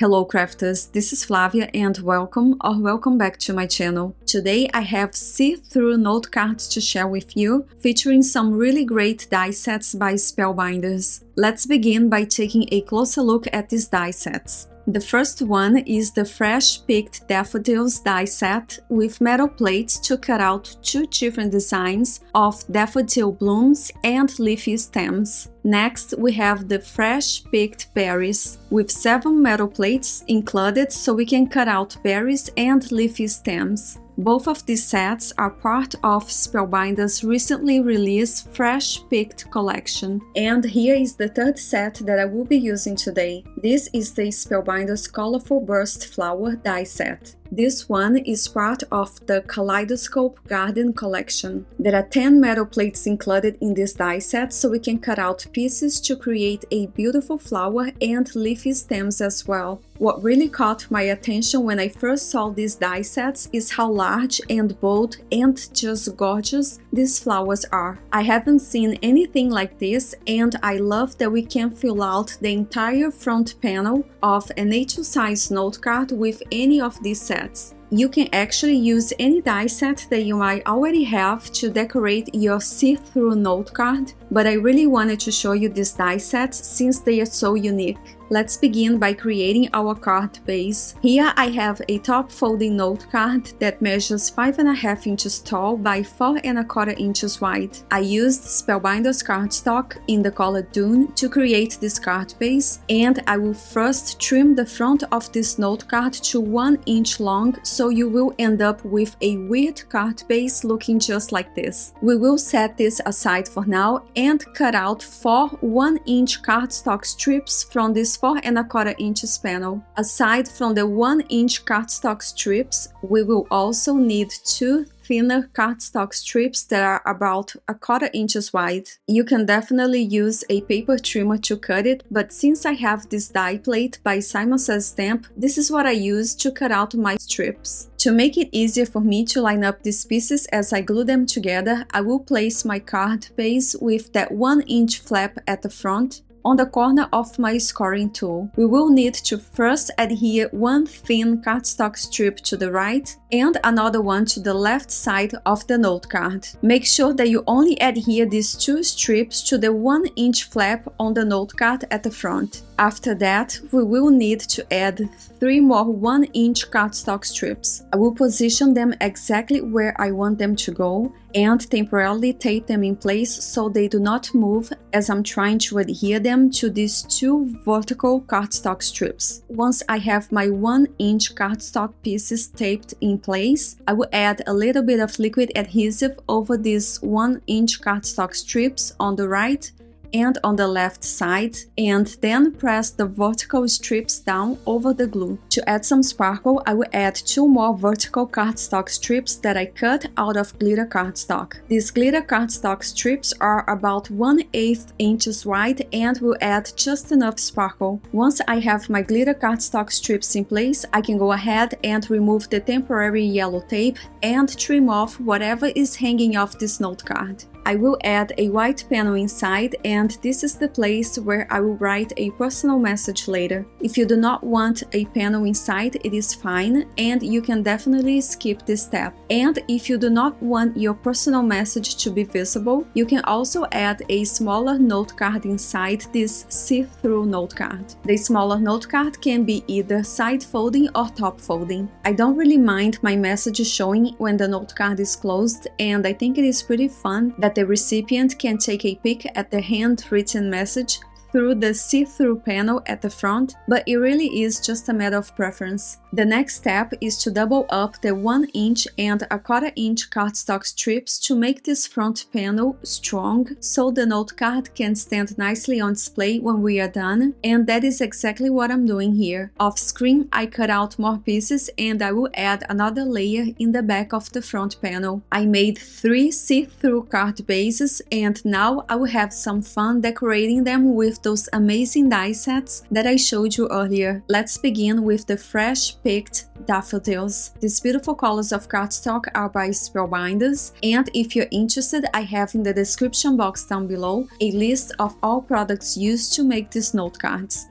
Hello crafters, this is Flavia and welcome back to my channel. Today I have see-through note cards to share with you, featuring some really great die sets by Spellbinders. Let's begin by taking a closer look at these die sets. The first one is the fresh picked Daffodils die set with metal plates to cut out two different designs of daffodil blooms and leafy stems. Next, we have the fresh picked berries with 7 metal plates included so we can cut out berries and leafy stems. Both of these sets are part of Spellbinders' recently released Fresh Picked collection. And here is the third set that I will be using today. This is the Spellbinders Colorful Burst Flower die set. This one is part of the Kaleidoscope Garden collection. There are 10 metal plates included in this die set so we can cut out pieces to create a beautiful flower and leafy stems as well. What really caught my attention when I first saw these die sets is how large and bold and just gorgeous these flowers are. I haven't seen anything like this, and I love that we can fill out the entire front panel of an A2 size note card with any of these sets. You can actually use any die set that you might already have to decorate your see-through note card, but I really wanted to show you these die sets since they are so unique. Let's begin by creating our card base. Here I have a top folding note card that measures 5.5 inches tall by 4.25 inches wide. I used Spellbinders cardstock in the color Dune to create this card base, and I will first trim the front of this note card to 1 inch long so you will end up with a weird card base looking just like this. We will set this aside for now and cut out 4 1-inch cardstock strips from this 4.25 inches panel. Aside from the 1-inch cardstock strips, we will also need 2 thinner cardstock strips that are about 1/4 inches wide. You can definitely use a paper trimmer to cut it, but since I have this die plate by Simon Says Stamp, this is what I use to cut out my strips. To make it easier for me to line up these pieces as I glue them together, I will place my card base with that 1-inch flap at the front on the corner of my scoring tool. We will need to first adhere one thin cardstock strip to the right and another one to the left side of the note card. Make sure that you only adhere these 2 strips to the 1-inch flap on the note card at the front. After that, we will need to add 3 more 1-inch cardstock strips. I will position them exactly where I want them to go and temporarily tape them in place so they do not move as I'm trying to adhere them to these 2 vertical cardstock strips. Once I have my 1-inch cardstock pieces taped in place, I will add a little bit of liquid adhesive over these 1-inch cardstock strips on the right and on the left side, and then press the vertical strips down over the glue. To add some sparkle, I will add 2 more vertical cardstock strips that I cut out of glitter cardstock. These glitter cardstock strips are about 1/8 inches wide and will add just enough sparkle. Once I have my glitter cardstock strips in place, I can go ahead and remove the temporary yellow tape and trim off whatever is hanging off this note card. I will add a white panel inside, and this is the place where I will write a personal message later. If you do not want a panel inside, it is fine, and you can definitely skip this step. And if you do not want your personal message to be visible, you can also add a smaller note card inside this see-through note card. The smaller note card can be either side folding or top folding. I don't really mind my message showing when the note card is closed, and I think it is pretty fun that the recipient can take a peek at the handwritten message through the see-through panel at the front, but it really is just a matter of preference. The next step is to double up the 1-inch and 1/4 inch cardstock strips to make this front panel strong so the note card can stand nicely on display when we are done, and that is exactly what I'm doing here. Off screen, I cut out more pieces and I will add another layer in the back of the front panel. I made 3 see-through card bases, and now I will have some fun decorating them with those amazing die sets that I showed you earlier. Let's begin with the fresh picked Daffodils. These beautiful colors of cardstock are by Spellbinders, and if you're interested, I have in the description box down below a list of all products used to make these note cards.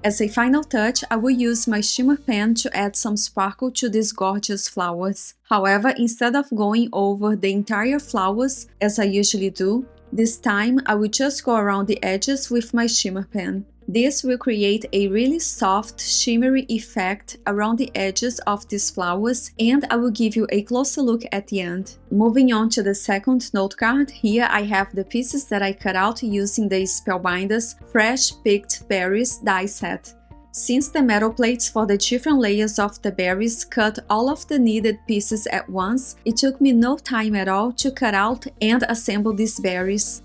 As a final touch, I will use my shimmer pen to add some sparkle to these gorgeous flowers. However, instead of going over the entire flowers as I usually do, this time I will just go around the edges with my shimmer pen. This will create a really soft, shimmery effect around the edges of these flowers, and I will give you a closer look at the end. Moving on to the second note card, here I have the pieces that I cut out using the Spellbinders Fresh Picked Berries die set. Since the metal plates for the different layers of the berries cut all of the needed pieces at once, it took me no time at all to cut out and assemble these berries.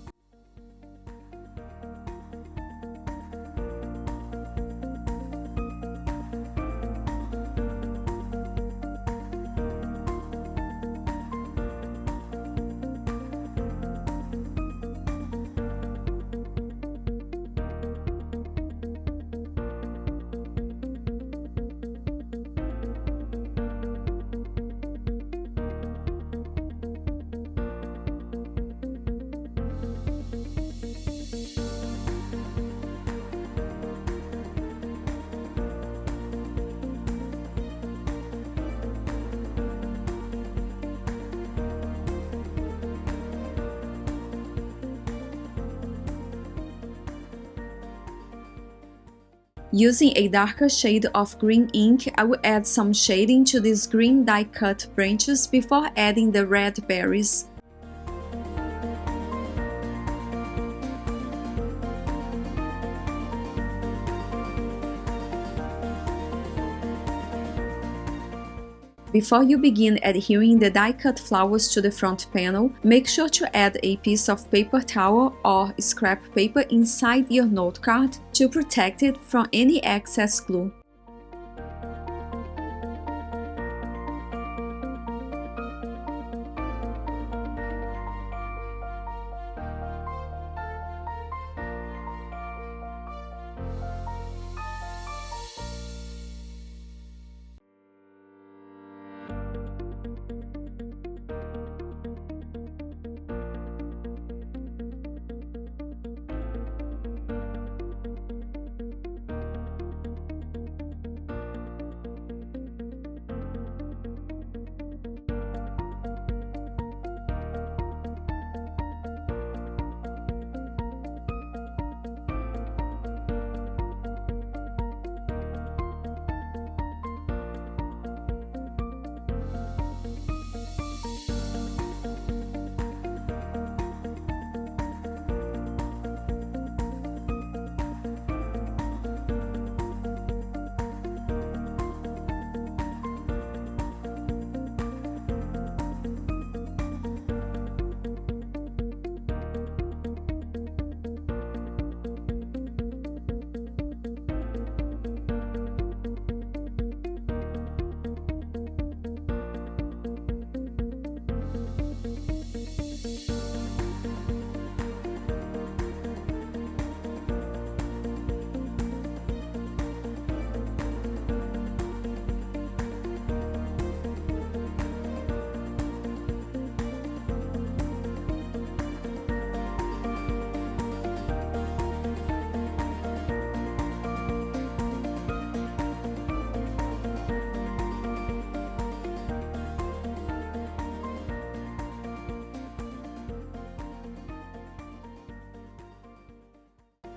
Using a darker shade of green ink, I will add some shading to these green die-cut branches before adding the red berries. Before you begin adhering the die-cut flowers to the front panel, make sure to add a piece of paper towel or scrap paper inside your note card to protect it from any excess glue.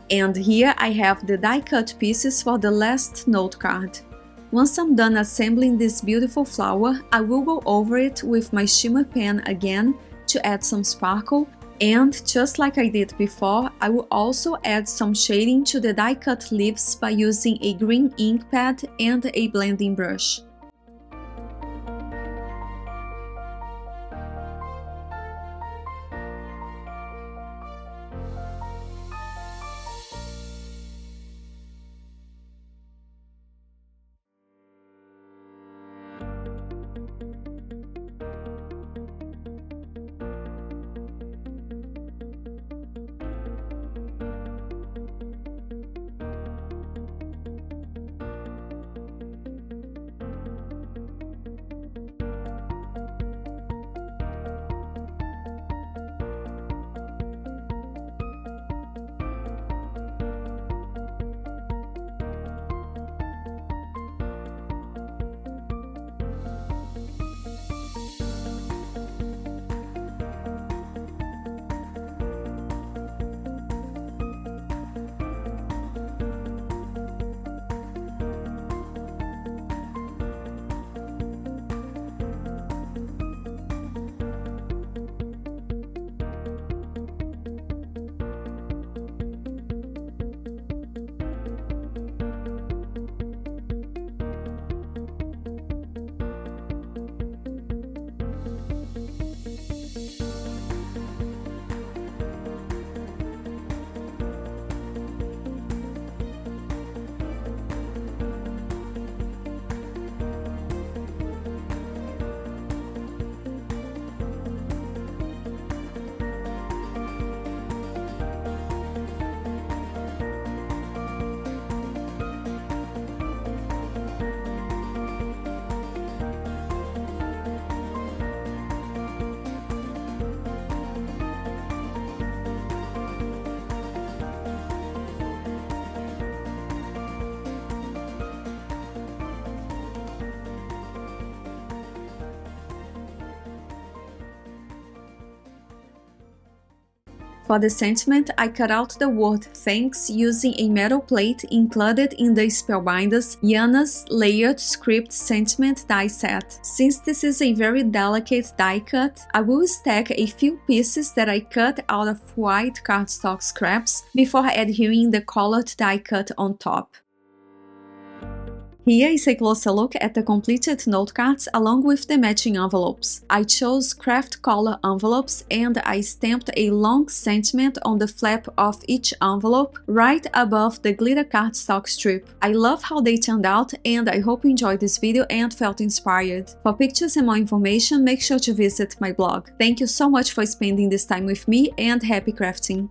And here I have the die-cut pieces for the last note card. Once I'm done assembling this beautiful flower, I will go over it with my shimmer pen again to add some sparkle, and just like I did before, I will also add some shading to the die-cut leaves by using a green ink pad and a blending brush. For the sentiment, I cut out the word thanks using a metal plate included in the Spellbinders Yana's layered script sentiment die set. Since this is a very delicate die cut, I will stack a few pieces that I cut out of white cardstock scraps before adhering the colored die cut on top. Here is a closer look at the completed note cards along with the matching envelopes. I chose craft color envelopes and I stamped a long sentiment on the flap of each envelope right above the glitter cardstock strip. I love how they turned out and I hope you enjoyed this video and felt inspired. For pictures and more information, make sure to visit my blog. Thank you so much for spending this time with me and happy crafting!